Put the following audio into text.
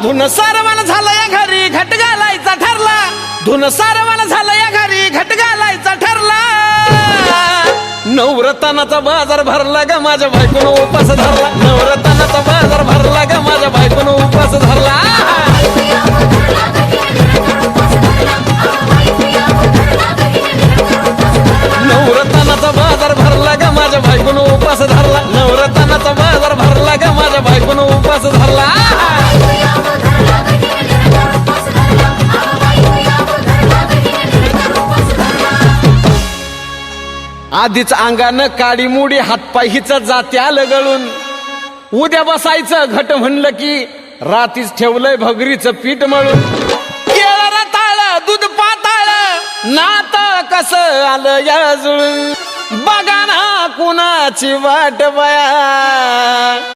धुन सारवाला झालं या घरी घट घालायचा ठरला धुन सारवाला झालं या घरी घट घालायचा ठरला नवरत्नाचा बाजार भरला ग माझ्या बायकोनं उपास धरला नवरत्नाचा बाजार भरला ग माझ्या बायकोनं उपास धरला नवरत्नाचा बाजार भरला ग माझ्या बायकोनं उपास धरला नवरत्नाचा बाजार भरला ग माझ्या बायकोनं उपास धरला आधीच अंगानं काडी मुडी हातपाय हिचं जात्या लगळून उद्या बसायचं घट म्हणलं की रातीच ठेवलंय भगरीचं पीठ मळून केळं रताळ दूध पाताळ नात कसं आलं या जुळून बघा ना कुणाची वाट बया